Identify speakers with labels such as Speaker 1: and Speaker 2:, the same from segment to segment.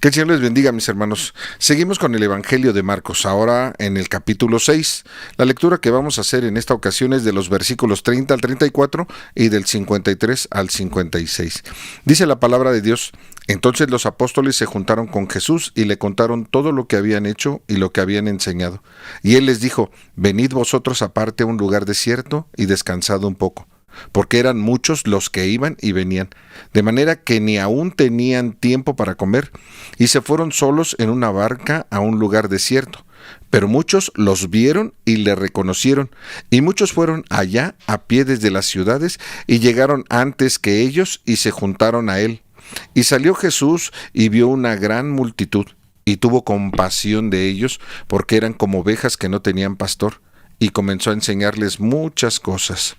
Speaker 1: Que el Señor les bendiga, mis hermanos. Seguimos con el Evangelio de Marcos, ahora en el capítulo 6. La lectura que vamos a hacer en esta ocasión es de los versículos 30 al 34 y del 53 al 56. Dice la palabra de Dios: Entonces los apóstoles se juntaron con Jesús y le contaron todo lo que habían hecho y lo que habían enseñado. Y él les dijo: Venid vosotros aparte a un lugar desierto y descansad un poco, porque eran muchos los que iban y venían, de manera que ni aún tenían tiempo para comer, y se fueron solos en una barca a un lugar desierto. Pero muchos los vieron y le reconocieron, y muchos fueron allá a pie desde las ciudades, y llegaron antes que ellos y se juntaron a él. Y salió Jesús y vio una gran multitud, y tuvo compasión de ellos, porque eran como ovejas que no tenían pastor, y comenzó a enseñarles muchas cosas.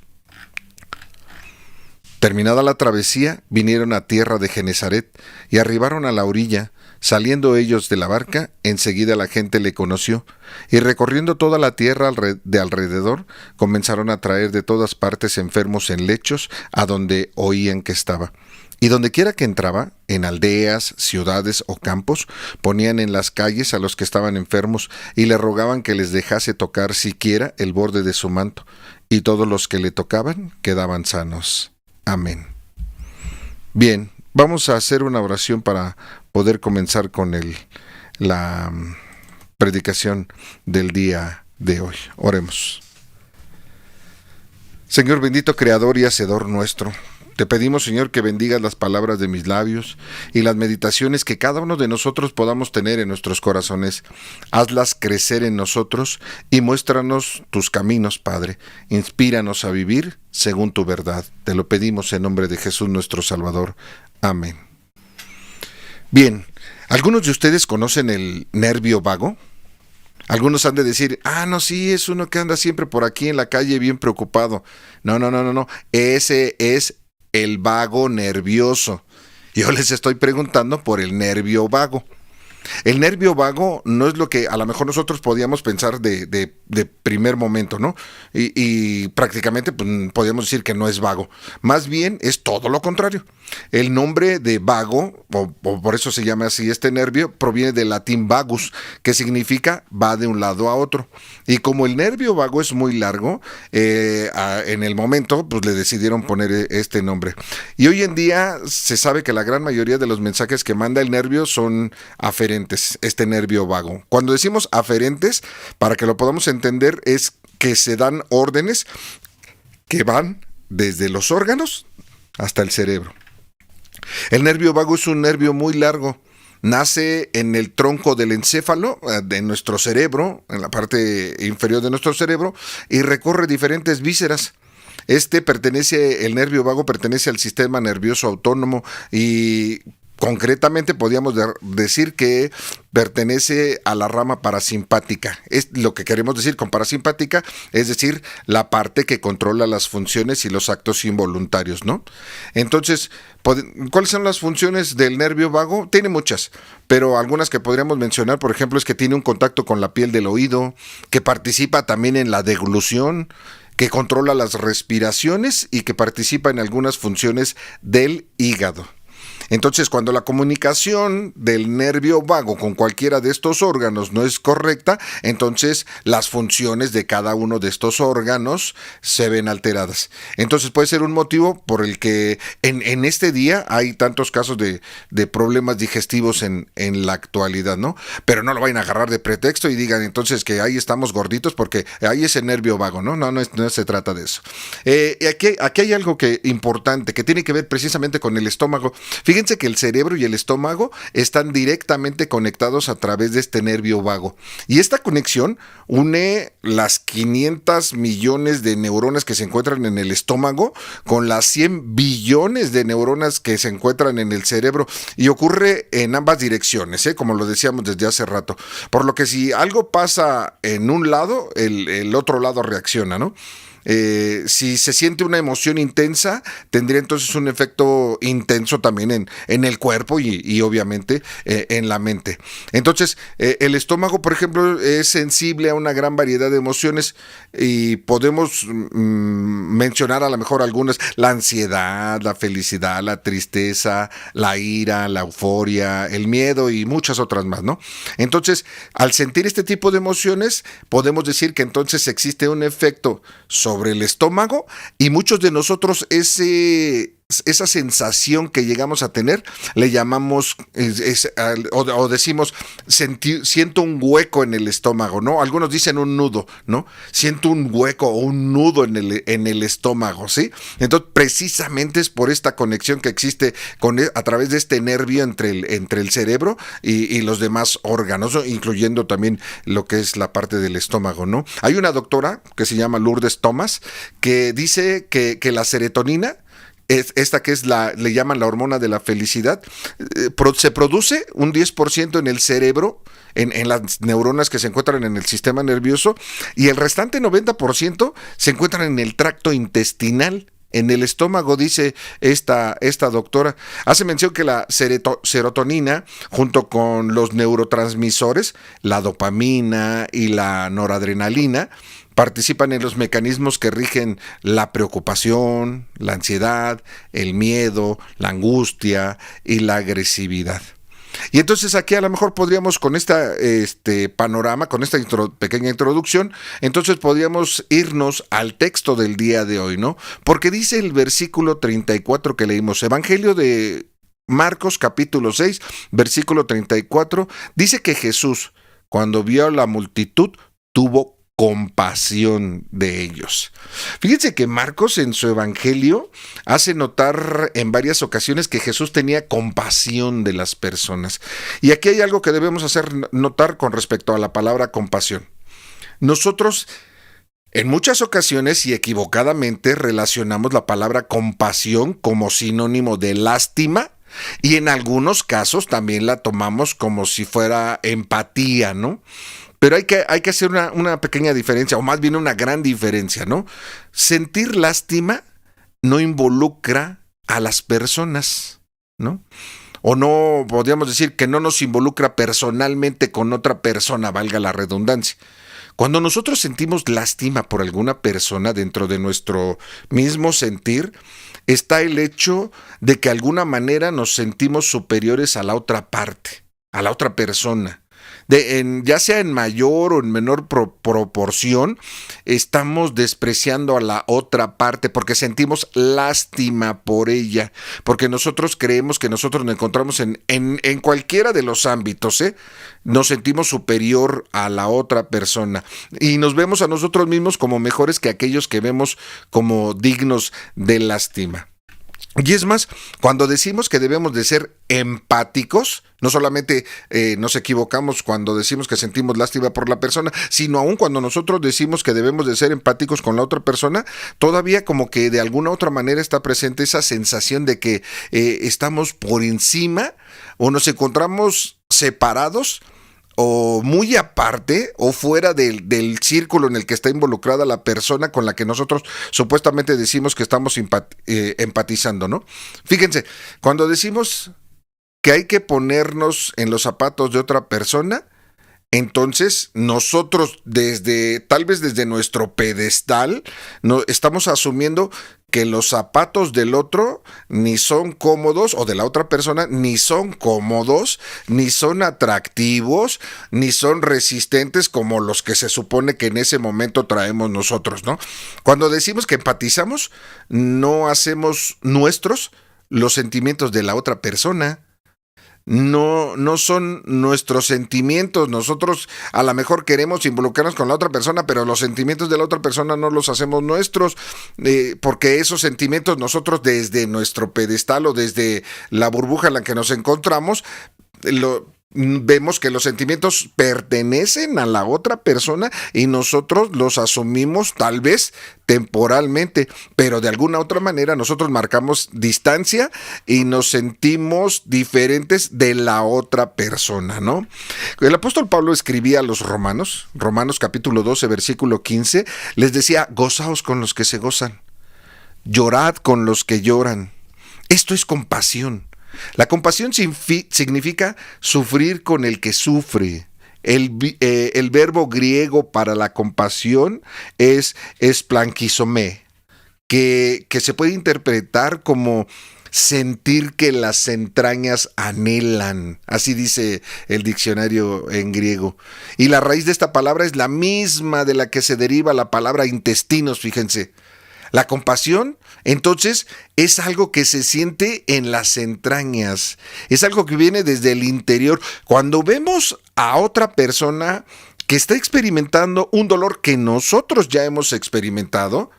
Speaker 1: Terminada la travesía, vinieron a tierra de Genesaret y arribaron a la orilla. Saliendo ellos de la barca, enseguida la gente le conoció, y recorriendo toda la tierra de alrededor, comenzaron a traer de todas partes enfermos en lechos a donde oían que estaba. Y dondequiera que entraba, en aldeas, ciudades o campos, ponían en las calles a los que estaban enfermos y le rogaban que les dejase tocar siquiera el borde de su manto, y todos los que le tocaban quedaban sanos. Amén. Bien, vamos a hacer una oración para poder comenzar con la predicación del día de hoy. Oremos. Señor bendito, creador y hacedor nuestro, te pedimos, Señor, que bendigas las palabras de mis labios y las meditaciones que cada uno de nosotros podamos tener en nuestros corazones. Hazlas crecer en nosotros y muéstranos tus caminos, Padre. Inspíranos a vivir según tu verdad. Te lo pedimos en nombre de Jesús nuestro Salvador. Amén. Bien, ¿algunos de ustedes conocen el nervio vago? Algunos han de decir: no, sí, es uno que anda siempre por aquí en la calle bien preocupado. No. Ese es el vago nervioso. Yo les estoy preguntando por el nervio vago. El nervio vago no es lo que a lo mejor nosotros podíamos pensar de primer momento, ¿no? Y prácticamente pues, podríamos decir que no es vago. Más bien es todo lo contrario. El nombre de vago, o por eso se llama así este nervio, proviene del latín vagus, que significa va de un lado a otro. Y como el nervio vago es muy largo, en el momento pues le decidieron poner este nombre. Y hoy en día se sabe que la gran mayoría de los mensajes que manda el nervio son aferentes, este nervio vago. Cuando decimos aferentes, para que lo podamos entender, es que se dan órdenes que van desde los órganos hasta el cerebro. El nervio vago es un nervio muy largo. Nace en el tronco del encéfalo, de nuestro cerebro, en la parte inferior de nuestro cerebro, y recorre diferentes vísceras. El nervio vago pertenece al sistema nervioso autónomo y concretamente podríamos decir que pertenece a la rama parasimpática. Es lo que queremos decir con parasimpática, es decir, la parte que controla las funciones y los actos involuntarios, ¿no? Entonces, ¿cuáles son las funciones del nervio vago? Tiene muchas, pero algunas que podríamos mencionar, por ejemplo, es que tiene un contacto con la piel del oído, que participa también en la deglución, que controla las respiraciones y que participa en algunas funciones del hígado. Entonces, cuando la comunicación del nervio vago con cualquiera de estos órganos no es correcta, entonces las funciones de cada uno de estos órganos se ven alteradas. Entonces puede ser un motivo por el que en este día hay tantos casos de problemas digestivos en la actualidad, ¿no? Pero no lo vayan a agarrar de pretexto y digan entonces que ahí estamos gorditos porque hay ese nervio vago, ¿no? No se trata de eso. Aquí hay algo importante que tiene que ver precisamente con el estómago. Fíjense que el cerebro y el estómago están directamente conectados a través de este nervio vago. Y esta conexión une las 500 millones de neuronas que se encuentran en el estómago con las 100 billones de neuronas que se encuentran en el cerebro. Y ocurre en ambas direcciones, como lo decíamos desde hace rato. Por lo que si algo pasa en un lado, el otro lado reacciona, ¿no? Si se siente una emoción intensa, tendría entonces un efecto intenso también en el cuerpo y obviamente en la mente. Entonces, el estómago, por ejemplo, es sensible a una gran variedad de emociones y podemos mencionar a lo mejor algunas: la ansiedad, la felicidad, la tristeza, la ira, la euforia, el miedo y muchas otras más, ¿no? Entonces, al sentir este tipo de emociones, podemos decir que entonces existe un efecto sobre el estómago, y muchos de nosotros esa sensación que llegamos a tener le llamamos o decimos siento un hueco en el estómago, ¿no? Algunos dicen un nudo, ¿no? Siento un hueco o un nudo en el estómago, ¿sí? Entonces, precisamente es por esta conexión que existe a través de este nervio entre el cerebro y los demás órganos, ¿no? Incluyendo también lo que es la parte del estómago, ¿no? Hay una doctora que se llama Lourdes Thomas que dice que la serotonina, esta que le llaman la hormona de la felicidad, se produce un 10% en el cerebro, en las neuronas que se encuentran en el sistema nervioso, y el restante 90% se encuentran en el tracto intestinal. En el estómago, dice esta doctora. Hace mención que la serotonina, junto con los neurotransmisores, la dopamina y la noradrenalina, participan en los mecanismos que rigen la preocupación, la ansiedad, el miedo, la angustia y la agresividad. Y entonces aquí a lo mejor podríamos, con este panorama, con esta pequeña introducción, entonces podríamos irnos al texto del día de hoy, ¿no? Porque dice el versículo 34 que leímos, Evangelio de Marcos capítulo 6, versículo 34, dice que Jesús, cuando vio a la multitud, tuvo compasión de ellos. Fíjense que Marcos en su evangelio hace notar en varias ocasiones que Jesús tenía compasión de las personas. Y aquí hay algo que debemos hacer notar con respecto a la palabra compasión. Nosotros en muchas ocasiones y equivocadamente relacionamos la palabra compasión como sinónimo de lástima, y en algunos casos también la tomamos como si fuera empatía, ¿no? Pero hay que hacer una pequeña diferencia, o más bien una gran diferencia, ¿no? Sentir lástima no involucra a las personas, ¿no? O no, podríamos decir que no nos involucra personalmente con otra persona, valga la redundancia. Cuando nosotros sentimos lástima por alguna persona, dentro de nuestro mismo sentir está el hecho de que de alguna manera nos sentimos superiores a la otra parte, a la otra persona. Ya sea en mayor o en menor proporción, estamos despreciando a la otra parte porque sentimos lástima por ella, porque nosotros creemos que nosotros nos encontramos en cualquiera de los ámbitos, nos sentimos superior a la otra persona y nos vemos a nosotros mismos como mejores que aquellos que vemos como dignos de lástima. Y es más, cuando decimos que debemos de ser empáticos, no solamente nos equivocamos cuando decimos que sentimos lástima por la persona, sino aún cuando nosotros decimos que debemos de ser empáticos con la otra persona, todavía como que de alguna otra manera está presente esa sensación de que estamos por encima o nos encontramos separados o muy aparte o fuera del círculo en el que está involucrada la persona con la que nosotros supuestamente decimos que estamos empatizando, ¿no? Fíjense, cuando decimos que hay que ponernos en los zapatos de otra persona, entonces nosotros tal vez desde nuestro pedestal, estamos asumiendo que los zapatos del otro ni son cómodos, o de la otra persona ni son cómodos, ni son atractivos, ni son resistentes como los que se supone que en ese momento traemos nosotros, ¿no? Cuando decimos que empatizamos, no hacemos nuestros los sentimientos de la otra persona. No son nuestros sentimientos. Nosotros a lo mejor queremos involucrarnos con la otra persona, pero los sentimientos de la otra persona no los hacemos nuestros, porque esos sentimientos nosotros desde nuestro pedestal o desde la burbuja en la que nos encontramos vemos que los sentimientos pertenecen a la otra persona y nosotros los asumimos tal vez temporalmente, pero de alguna otra manera nosotros marcamos distancia y nos sentimos diferentes de la otra persona, ¿no? El apóstol Pablo escribía a los Romanos capítulo 12, versículo 15, les decía: gozaos con los que se gozan, llorad con los que lloran. Esto es compasión. La compasión significa sufrir con el que sufre. El verbo griego para la compasión es esplanquizomé, que se puede interpretar como sentir que las entrañas anhelan. Así dice el diccionario en griego. Y la raíz de esta palabra es la misma de la que se deriva la palabra intestinos, fíjense. La compasión, entonces, es algo que se siente en las entrañas, es algo que viene desde el interior. Cuando vemos a otra persona que está experimentando un dolor que nosotros ya hemos experimentado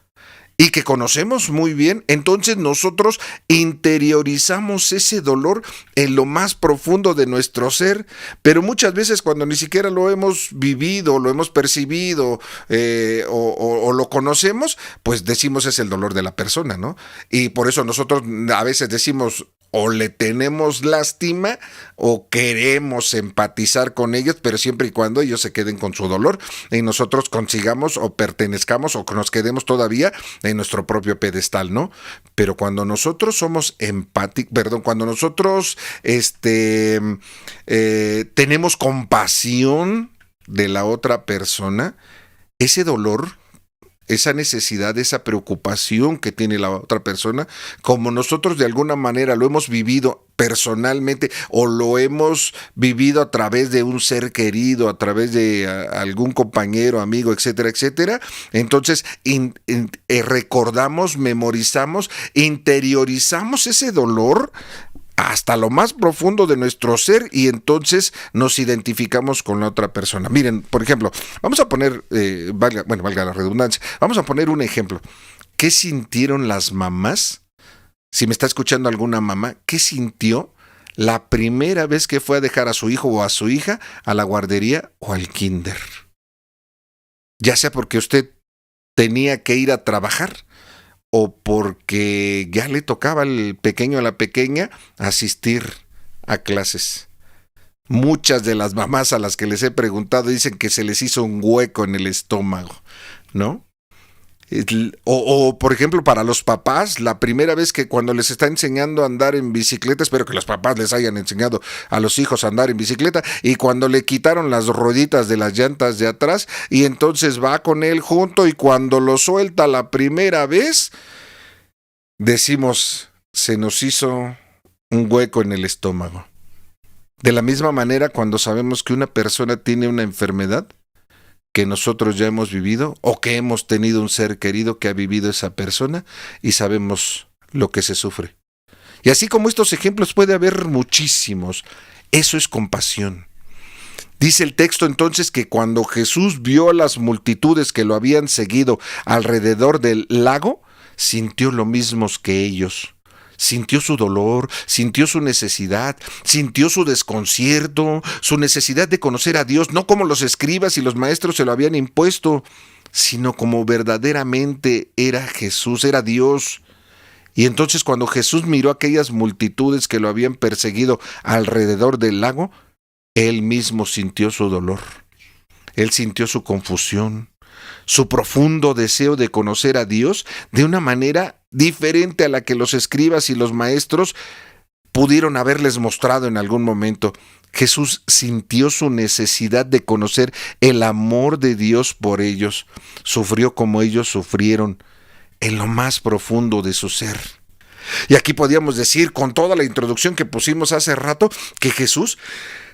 Speaker 1: y que conocemos muy bien, entonces nosotros interiorizamos ese dolor en lo más profundo de nuestro ser, pero muchas veces cuando ni siquiera lo hemos vivido, lo hemos percibido o lo conocemos, pues decimos es el dolor de la persona, ¿no? Y por eso nosotros a veces decimos o le tenemos lástima o queremos empatizar con ellos, pero siempre y cuando ellos se queden con su dolor y nosotros consigamos o pertenezcamos o nos quedemos todavía en nuestro propio pedestal, ¿no? Pero cuando nosotros somos cuando nosotros tenemos compasión de la otra persona, ese dolor, esa necesidad, esa preocupación que tiene la otra persona, como nosotros de alguna manera lo hemos vivido personalmente o lo hemos vivido a través de un ser querido, a través de algún compañero, amigo, etcétera, etcétera, entonces recordamos, memorizamos, interiorizamos ese dolor hasta lo más profundo de nuestro ser y entonces nos identificamos con la otra persona. Miren, por ejemplo, vamos a poner, valga la redundancia, vamos a poner un ejemplo. ¿Qué sintieron las mamás? Si me está escuchando alguna mamá, ¿qué sintió la primera vez que fue a dejar a su hijo o a su hija a la guardería o al kinder? Ya sea porque usted tenía que ir a trabajar o porque ya le tocaba al pequeño o a la pequeña asistir a clases. Muchas de las mamás a las que les he preguntado dicen que se les hizo un hueco en el estómago, ¿no? O por ejemplo, para los papás, la primera vez que cuando les está enseñando a andar en bicicleta, espero que los papás les hayan enseñado a los hijos a andar en bicicleta, y cuando le quitaron las rueditas de las llantas de atrás, y entonces va con él junto, y cuando lo suelta la primera vez, decimos, se nos hizo un hueco en el estómago. De la misma manera, cuando sabemos que una persona tiene una enfermedad que nosotros ya hemos vivido o que hemos tenido un ser querido que ha vivido esa persona y sabemos lo que se sufre. Y así como estos ejemplos puede haber muchísimos. Eso es compasión. Dice el texto entonces que cuando Jesús vio a las multitudes que lo habían seguido alrededor del lago, sintió lo mismo que ellos. Sintió su dolor, sintió su necesidad, sintió su desconcierto, su necesidad de conocer a Dios, no como los escribas y los maestros se lo habían impuesto, sino como verdaderamente era Jesús, era Dios. Y entonces cuando Jesús miró a aquellas multitudes que lo habían perseguido alrededor del lago, él mismo sintió su dolor, él sintió su confusión, su profundo deseo de conocer a Dios de una manera diferente a la que los escribas y los maestros pudieron haberles mostrado en algún momento. Jesús sintió su necesidad de conocer el amor de Dios por ellos. Sufrió como ellos sufrieron en lo más profundo de su ser. Y aquí podíamos decir, con toda la introducción que pusimos hace rato, que Jesús,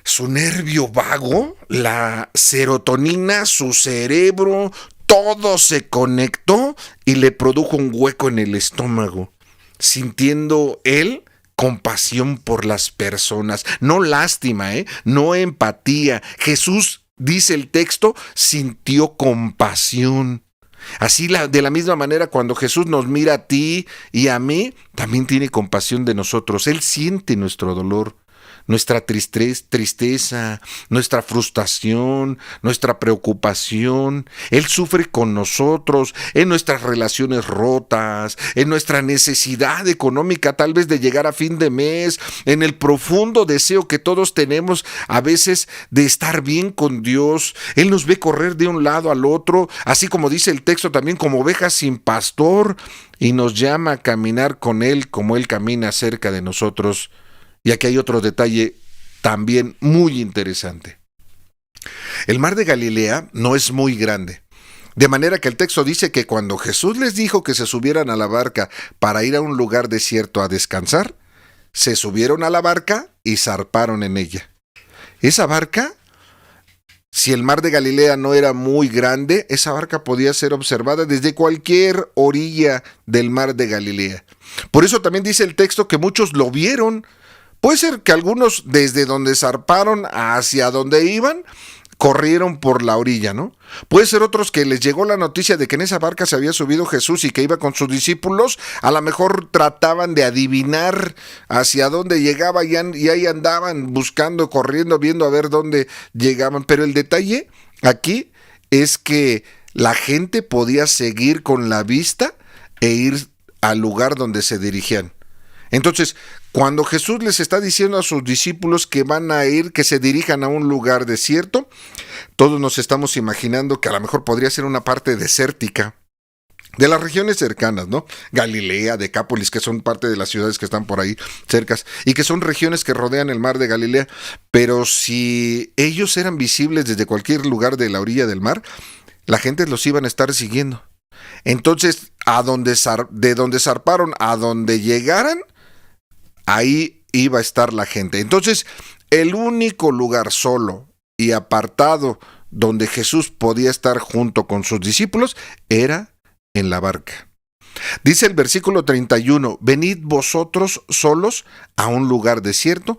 Speaker 1: su nervio vago, la serotonina, su cerebro, todo se conectó y le produjo un hueco en el estómago, sintiendo él compasión por las personas, no lástima, no empatía. Jesús, dice el texto, sintió compasión. Así de la misma manera, cuando Jesús nos mira a ti y a mí, también tiene compasión de nosotros. Él siente nuestro dolor. nuestra tristeza, nuestra frustración, nuestra preocupación. Él sufre con nosotros en nuestras relaciones rotas, en nuestra necesidad económica tal vez de llegar a fin de mes, en el profundo deseo que todos tenemos a veces de estar bien con Dios. Él nos ve correr de un lado al otro, así como dice el texto también, como ovejas sin pastor, y nos llama a caminar con Él como Él camina cerca de nosotros. Y aquí hay otro detalle también muy interesante. El mar de Galilea no es muy grande, de manera que el texto dice que cuando Jesús les dijo que se subieran a la barca para ir a un lugar desierto a descansar, se subieron a la barca y zarparon en ella. Esa barca, si el mar de Galilea no era muy grande, esa barca podía ser observada desde cualquier orilla del mar de Galilea. Por eso también dice el texto que muchos lo vieron. Puede ser que algunos desde donde zarparon hacia donde iban, corrieron por la orilla, ¿no? Puede ser otros que les llegó la noticia de que en esa barca se había subido Jesús y que iba con sus discípulos, a lo mejor trataban de adivinar hacia dónde llegaba y ahí andaban buscando, corriendo, viendo a ver dónde llegaban. Pero el detalle aquí es que la gente podía seguir con la vista e ir al lugar donde se dirigían. Entonces, cuando Jesús les está diciendo a sus discípulos que van a ir, que se dirijan a un lugar desierto, todos nos estamos imaginando que a lo mejor podría ser una parte desértica de las regiones cercanas, ¿no? Galilea, Decápolis, que son parte de las ciudades que están por ahí cercas y que son regiones que rodean el mar de Galilea. Pero si ellos eran visibles desde cualquier lugar de la orilla del mar, la gente los iban a estar siguiendo. Entonces, de donde zarparon a donde llegaran, ahí iba a estar la gente. Entonces, el único lugar solo y apartado donde Jesús podía estar junto con sus discípulos era en la barca. Dice el versículo 31, venid vosotros solos a un lugar desierto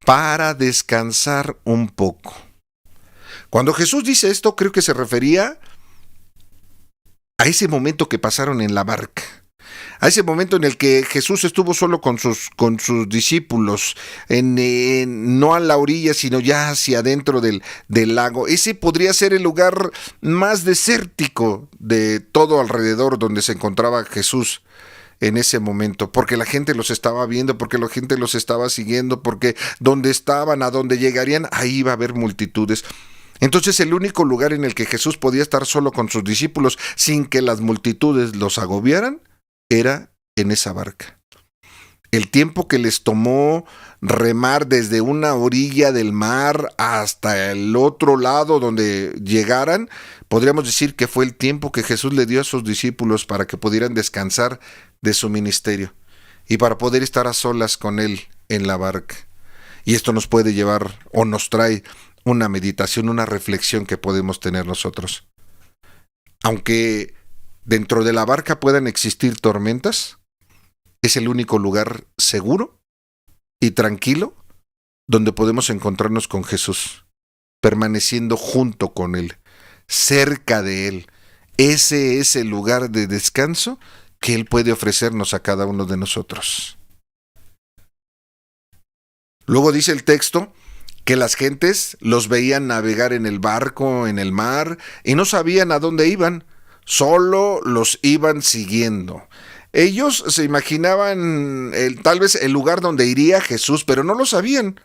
Speaker 1: para descansar un poco. Cuando Jesús dice esto, creo que se refería a ese momento que pasaron en la barca. A ese momento en el que Jesús estuvo solo con sus discípulos, no a la orilla, sino ya hacia adentro del lago. Ese podría ser el lugar más desértico de todo alrededor donde se encontraba Jesús en ese momento, porque la gente los estaba viendo, porque la gente los estaba siguiendo, porque donde estaban, a donde llegarían, ahí iba a haber multitudes. Entonces el único lugar en el que Jesús podía estar solo con sus discípulos sin que las multitudes los agobiaran era en esa barca. El tiempo que les tomó remar desde una orilla del mar hasta el otro lado donde llegaran, podríamos decir que fue el tiempo que Jesús le dio a sus discípulos para que pudieran descansar de su ministerio y para poder estar a solas con Él en la barca. Y esto nos puede llevar o nos trae una meditación, una reflexión que podemos tener nosotros. Aunque dentro de la barca puedan existir tormentas, es el único lugar seguro y tranquilo donde podemos encontrarnos con Jesús, permaneciendo junto con Él, cerca de Él. Ese es el lugar de descanso que Él puede ofrecernos a cada uno de nosotros. Luego dice el texto que las gentes los veían navegar en el barco, en el mar, y no sabían a dónde iban. Solo los iban siguiendo. Ellos se imaginaban tal vez el lugar donde iría Jesús, pero no lo sabían.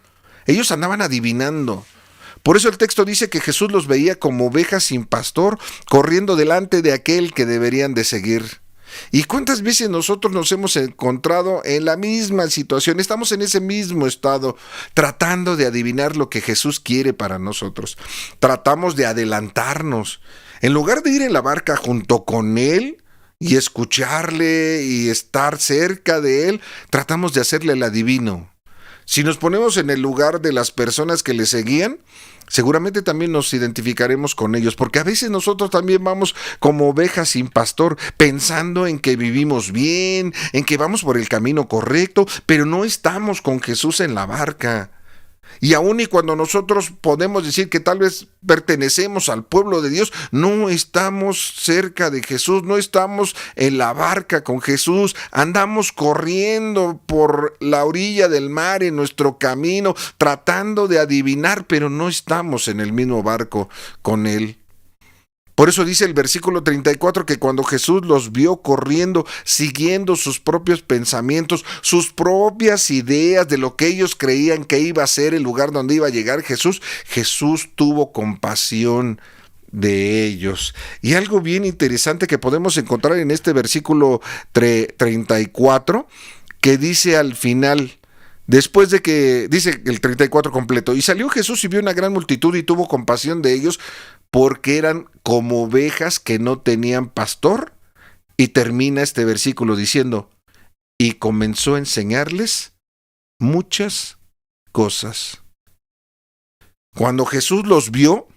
Speaker 1: Ellos andaban adivinando. Por eso el texto dice que Jesús los veía como ovejas sin pastor, corriendo delante de aquel que deberían de seguir. ¿Y cuántas veces nosotros nos hemos encontrado en la misma situación? Estamos en ese mismo estado, tratando de adivinar lo que Jesús quiere para nosotros. Tratamos de adelantarnos. En lugar de ir en la barca junto con Él y escucharle y estar cerca de Él, tratamos de hacerle el adivino. Si nos ponemos en el lugar de las personas que le seguían, seguramente también nos identificaremos con ellos, porque a veces nosotros también vamos como ovejas sin pastor, pensando en que vivimos bien, en que vamos por el camino correcto, pero no estamos con Jesús en la barca. Y aun y cuando nosotros podemos decir que tal vez pertenecemos al pueblo de Dios, no estamos cerca de Jesús, no estamos en la barca con Jesús, andamos corriendo por la orilla del mar en nuestro camino, tratando de adivinar, pero no estamos en el mismo barco con Él. Por eso dice el versículo 34 que cuando Jesús los vio corriendo, siguiendo sus propios pensamientos, sus propias ideas de lo que ellos creían que iba a ser el lugar donde iba a llegar Jesús, Jesús tuvo compasión de ellos. Y algo bien interesante que podemos encontrar en este versículo 34, que dice al final, después de que, dice el 34 completo, y salió Jesús y vio una gran multitud y tuvo compasión de ellos, porque eran como ovejas que no tenían pastor. Y termina este versículo diciendo, y comenzó a enseñarles muchas cosas. Cuando Jesús los vio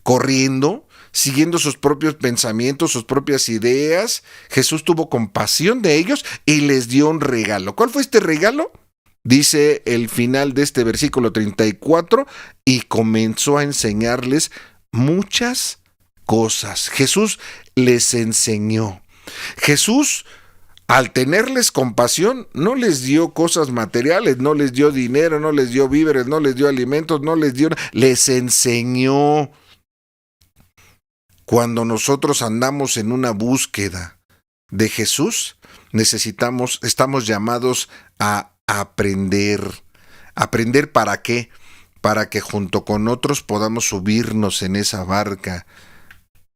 Speaker 1: corriendo, siguiendo sus propios pensamientos, sus propias ideas, Jesús tuvo compasión de ellos y les dio un regalo. ¿Cuál fue este regalo? Dice el final de este versículo 34, y comenzó a enseñarles muchas cosas. Jesús les enseñó. Jesús, al tenerles compasión, no les dio cosas materiales, no les dio dinero, no les dio víveres, no les dio alimentos, no les dio, les enseñó. Cuando nosotros andamos en una búsqueda de Jesús, estamos llamados a aprender. ¿Aprender para qué? Para que junto con otros podamos subirnos en esa barca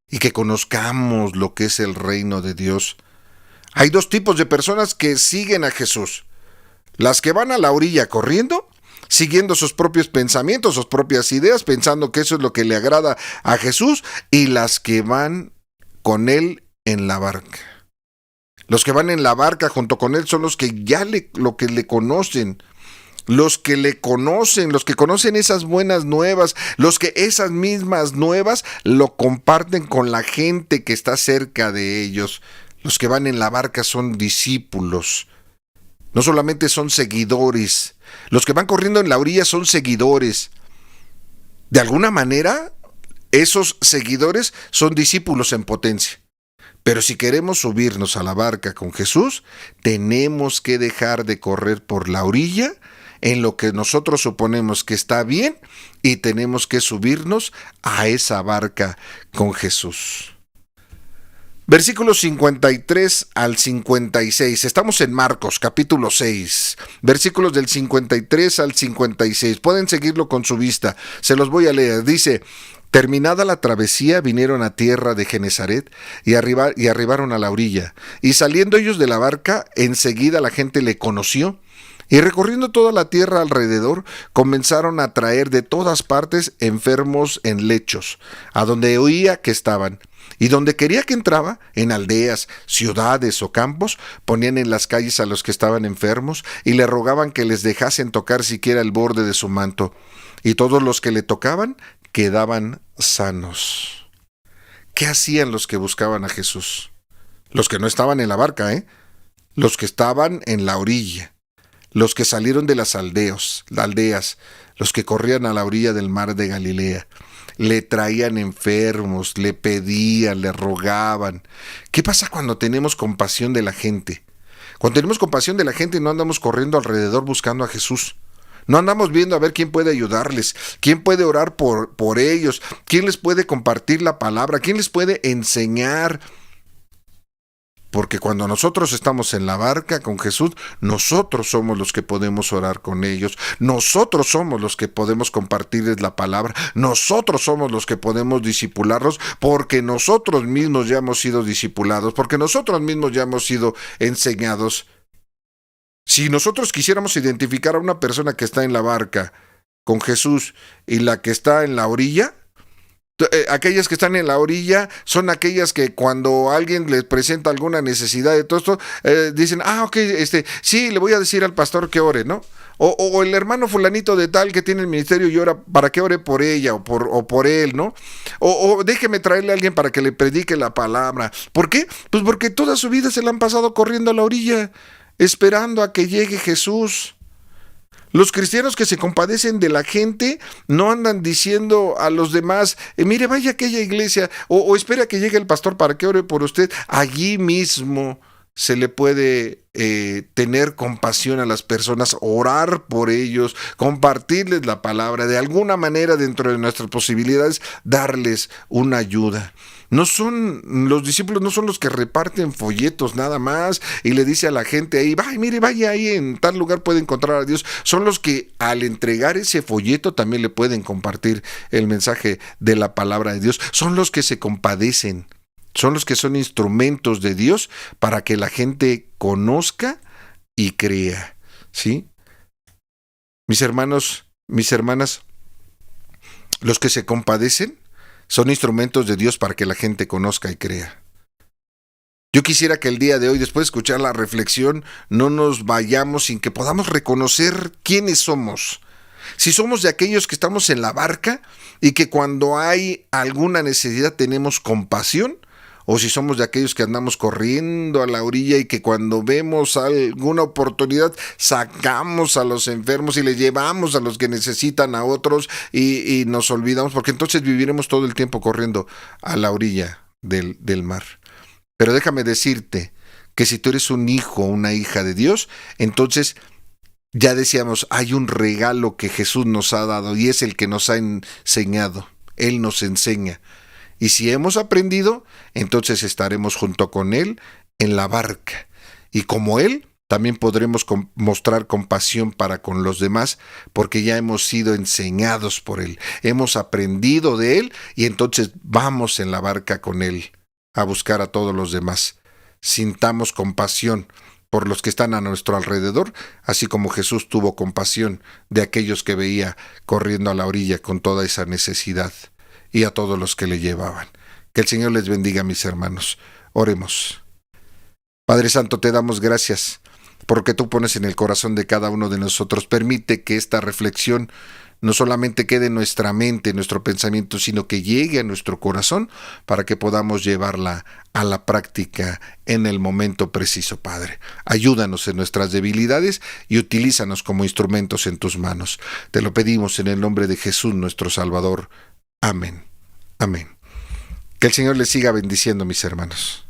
Speaker 1: y que conozcamos lo que es el reino de Dios. Hay dos tipos de personas que siguen a Jesús. Las que van a la orilla corriendo, siguiendo sus propios pensamientos, sus propias ideas, pensando que eso es lo que le agrada a Jesús, y las que van con Él en la barca. Los que van en la barca junto con Él son los que lo que le conocen. Los que le conocen, los que conocen esas buenas nuevas, los que esas mismas nuevas lo comparten con la gente que está cerca de ellos. Los que van en la barca son discípulos, no solamente son seguidores. Los que van corriendo en la orilla son seguidores. De alguna manera, esos seguidores son discípulos en potencia. Pero si queremos subirnos a la barca con Jesús, tenemos que dejar de correr por la orilla en lo que nosotros suponemos que está bien, y tenemos que subirnos a esa barca con Jesús. Versículos 53 al 56. Estamos en Marcos, capítulo 6. Versículos del 53 al 56. Pueden seguirlo con su vista. Se los voy a leer. Dice: terminada la travesía, vinieron a tierra de Genesaret y arribaron a la orilla. Y saliendo ellos de la barca, enseguida la gente le conoció. Y recorriendo toda la tierra alrededor, comenzaron a traer de todas partes enfermos en lechos, a donde oía que estaban. Y donde quería que entraba, en aldeas, ciudades o campos, ponían en las calles a los que estaban enfermos y le rogaban que les dejasen tocar siquiera el borde de su manto. Y todos los que le tocaban quedaban sanos. ¿Qué hacían los que buscaban a Jesús? Los que no estaban en la barca, los que estaban en la orilla. Los que salieron de las aldeas, los que corrían a la orilla del mar de Galilea, le traían enfermos, le pedían, le rogaban. ¿Qué pasa cuando tenemos compasión de la gente? Cuando tenemos compasión de la gente, no andamos corriendo alrededor buscando a Jesús. No andamos viendo a ver quién puede ayudarles, quién puede orar por ellos, quién les puede compartir la palabra, quién les puede enseñar. Porque cuando nosotros estamos en la barca con Jesús, nosotros somos los que podemos orar con ellos, nosotros somos los que podemos compartirles la palabra, nosotros somos los que podemos discipularlos, porque nosotros mismos ya hemos sido discipulados, porque nosotros mismos ya hemos sido enseñados. Si nosotros quisiéramos identificar a una persona que está en la barca con Jesús y la que está en la orilla, aquellas que están en la orilla son aquellas que cuando alguien les presenta alguna necesidad de todo esto, dicen, ok, sí, le voy a decir al pastor que ore, ¿no? O el hermano fulanito de tal que tiene el ministerio y ora para que ore por ella o por él, ¿no? O déjeme traerle a alguien para que le predique la palabra. ¿Por qué? Pues porque toda su vida se la han pasado corriendo a la orilla, esperando a que llegue Jesús. Los cristianos que se compadecen de la gente no andan diciendo a los demás, mire, vaya a aquella iglesia, o espera que llegue el pastor para que ore por usted. Allí mismo se le puede tener compasión a las personas, orar por ellos, compartirles la palabra, de alguna manera dentro de nuestras posibilidades, darles una ayuda. Los discípulos no son los que reparten folletos nada más y le dice a la gente ahí, mire, vaya ahí en tal lugar puede encontrar a Dios. Son los que al entregar ese folleto también le pueden compartir el mensaje de la palabra de Dios. Son los que se compadecen. Son los que son instrumentos de Dios para que la gente conozca y crea, ¿sí? Mis hermanos, mis hermanas, los que se compadecen son instrumentos de Dios para que la gente conozca y crea. Yo quisiera que el día de hoy, después de escuchar la reflexión, no nos vayamos sin que podamos reconocer quiénes somos. Si somos de aquellos que estamos en la barca y que cuando hay alguna necesidad tenemos compasión, o si somos de aquellos que andamos corriendo a la orilla y que cuando vemos alguna oportunidad sacamos a los enfermos y les llevamos a los que necesitan a otros y nos olvidamos, porque entonces viviremos todo el tiempo corriendo a la orilla del mar. Pero déjame decirte que si tú eres un hijo o una hija de Dios, entonces ya decíamos, hay un regalo que Jesús nos ha dado y es el que nos ha enseñado. Él nos enseña. Y si hemos aprendido, entonces estaremos junto con Él en la barca. Y como Él, también podremos mostrar compasión para con los demás, porque ya hemos sido enseñados por Él. Hemos aprendido de Él y entonces vamos en la barca con Él a buscar a todos los demás. Sintamos compasión por los que están a nuestro alrededor, así como Jesús tuvo compasión de aquellos que veía corriendo a la orilla con toda esa necesidad, y a todos los que le llevaban. Que el Señor les bendiga, mis hermanos. Oremos. Padre Santo, te damos gracias porque tú pones en el corazón de cada uno de nosotros. Permite que esta reflexión no solamente quede en nuestra mente, en nuestro pensamiento, sino que llegue a nuestro corazón para que podamos llevarla a la práctica en el momento preciso, Padre. Ayúdanos en nuestras debilidades y utilízanos como instrumentos en tus manos. Te lo pedimos en el nombre de Jesús, nuestro Salvador. Amén. Amén. Que el Señor les siga bendiciendo, mis hermanos.